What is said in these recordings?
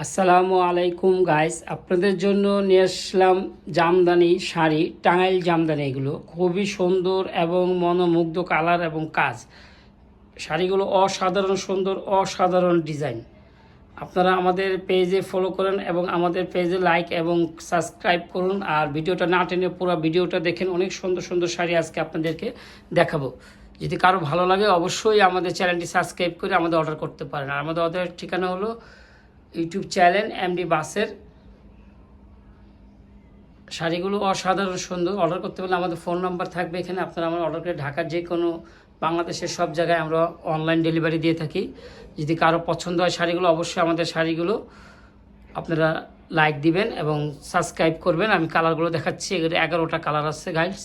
আসসালামু আলাইকুম গাইস, আপনাদের জন্য নিয়ে আসলাম জামদানি শাড়ি, টাঙ্গাইল জামদানি। এগুলো খুবই সুন্দর এবং মনোমুগ্ধ কালার এবং কাজ। শাড়িগুলো অসাধারণ সুন্দর, অসাধারণ ডিজাইন। আপনারা আমাদের পেজে ফলো করেন এবং আমাদের পেজে লাইক এবং সাবস্ক্রাইব করুন। আর ভিডিওটা না টেনে পুরো ভিডিওটা দেখেন, অনেক সুন্দর সুন্দর শাড়ি আজকে আপনাদেরকে দেখাবো। যদি কারো ভালো লাগে অবশ্যই আমাদের চ্যানেলটি সাবস্ক্রাইব করে আমাদের অর্ডার করতে পারেন। আর আমাদের অর্ডারের ঠিকানা হলো ইউটিউব চ্যানেল এমডি বাসের। শাড়িগুলো অসাধারণ সুন্দর। অর্ডার করতে হলে আমাদের ফোন নাম্বার থাকবে এখানে, আপনারা আমার অর্ডার করে ঢাকার যে কোনো, বাংলাদেশের সব জায়গায় আমরা অনলাইন ডেলিভারি দিয়ে থাকি। যদি কারো পছন্দ হয় শাড়িগুলো, অবশ্যই আমাদের শাড়িগুলো আপনারা লাইক দিবেন এবং সাবস্ক্রাইব করবেন। আমি কালারগুলো দেখাচ্ছি, এগুলো 11টা কালার আছে গাইস।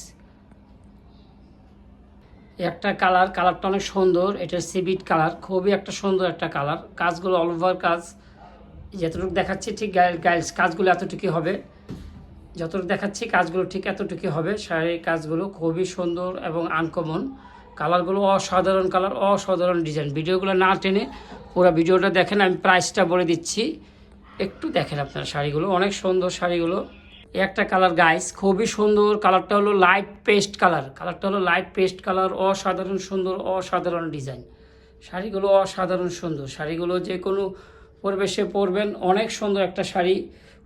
একটা কালারটা অনেক সুন্দর, এটা সিবিট কালার, খুবই একটা সুন্দর একটা কালার। কাজগুলো অল ওভার কাজ, যতটুকু দেখাচ্ছি ঠিক গাইস কাজগুলো এতটুকুই হবে। যতটুকু দেখাচ্ছি কাজগুলো ঠিক এতটুকুই হবে। শাড়ির কাজগুলো খুবই সুন্দর এবং আনকমন। কালারগুলো অসাধারণ কালার, অসাধারণ ডিজাইন। ভিডিওগুলো না টেনে পুরো ভিডিওটা দেখেন, আমি প্রাইসটা বলে দিচ্ছি, একটু দেখেন আপনারা। শাড়িগুলো অনেক সুন্দর শাড়িগুলো। একটা কালার গাইস খুবই সুন্দর, কালারটা হলো লাইট পেস্ট কালার। কালারটা হলো লাইট পেস্ট কালার, অসাধারণ সুন্দর, অসাধারণ ডিজাইন। শাড়িগুলো অসাধারণ সুন্দর। শাড়িগুলো যে কোনো পরিবেশে পরবেন, অনেক সুন্দর একটা শাড়ি,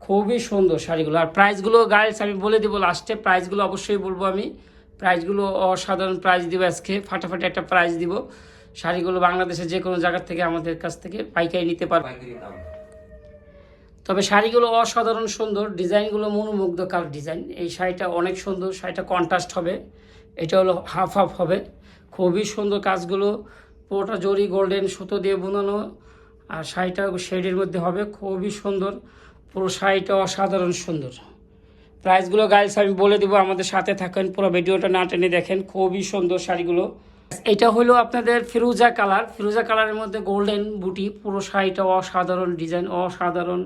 খুবই সুন্দর শাড়িগুলো। আর প্রাইসগুলো গাইস আমি বলে দেবো লাস্টে, প্রাইসগুলো অবশ্যই বলবো আমি। প্রাইসগুলো অসাধারণ প্রাইস দিব আজকে, ফাটাফাটি একটা প্রাইস দিব। শাড়িগুলো বাংলাদেশের যে কোনো জায়গা থেকে আমাদের কাছ থেকে পাইকারি নিতে পারবে। তবে শাড়িগুলো অসাধারণ সুন্দর, ডিজাইনগুলো মনোমুগ্ধকর ডিজাইন। এই শাড়িটা অনেক সুন্দর, শাড়িটা কন্ট্রাস্ট হবে, এটা হলো হাফ হাফ হবে। খুবই সুন্দর কাজগুলো, পুরোটা জরি গোল্ডেন সুতো দিয়ে বোনানো। আর শাড়িটা শেডের মধ্যে হবে, খুবই সুন্দর। পুরো শাড়িটা অসাধারণ সুন্দর। প্রাইসগুলো গাইস আমি বলে দেবো, আমাদের সাথে থাকেন, পুরো ভিডিওটা না টেনে দেখেন। খুবই সুন্দর শাড়িগুলো। এটা হলো আপনাদের ফিরোজা কালার, ফিরোজা কালারের মধ্যে গোল্ডেন বুটি। পুরো শাড়িটা অসাধারণ ডিজাইন, অসাধারণ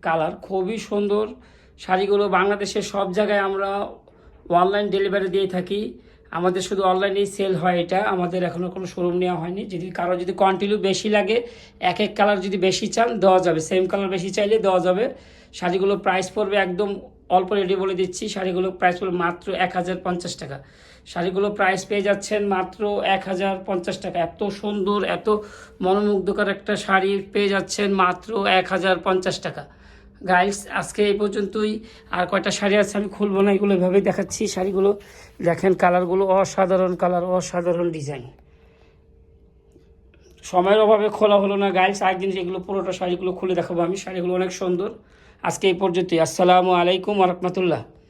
কালার, খুবই সুন্দর। শাড়িগুলো বাংলাদেশের সব জায়গায় আমরা অনলাইন ডেলিভারি দিয়ে থাকি। আমাদের শুধু অনলাইনেই সেল হয় এটা, আমাদের এখনও কোনো শোরুম নেওয়া হয়নি। যদি কারো যদি কোয়ান্টিটি বেশি লাগে, এক এক কালার যদি বেশি চান দেওয়া যাবে, সেম কালার বেশি চাইলে দেওয়া যাবে। শাড়িগুলো প্রাইস পড়বে একদম অল্প রেডি বলে দিচ্ছি, শাড়িগুলো প্রাইস পড়বে মাত্র 1050 টাকা। শাড়িগুলো প্রাইস পেয়ে যাচ্ছেন মাত্র 1050 টাকা। এত সুন্দর, এত মনোমুগ্ধকর একটা শাড়ি পেয়ে যাচ্ছেন মাত্র 1050 টাকা। গাইস আজকে এই পর্যন্তই। আর কয়টা শাড়ি আছে আমি খুলবো না, এগুলো এভাবেই দেখাচ্ছি। শাড়িগুলো দেখেন, কালারগুলো অসাধারণ কালার, অসাধারণ ডিজাইন। সময়ের অভাবে খোলা হলো না গাইস, একদিন যেগুলো পুরোটা শাড়িগুলো খুলে দেখাবো আমি। শাড়িগুলো অনেক সুন্দর। আজকে এই পর্যন্তই। আসসালামু আলাইকুম ওয়া রাহমাতুল্লাহ।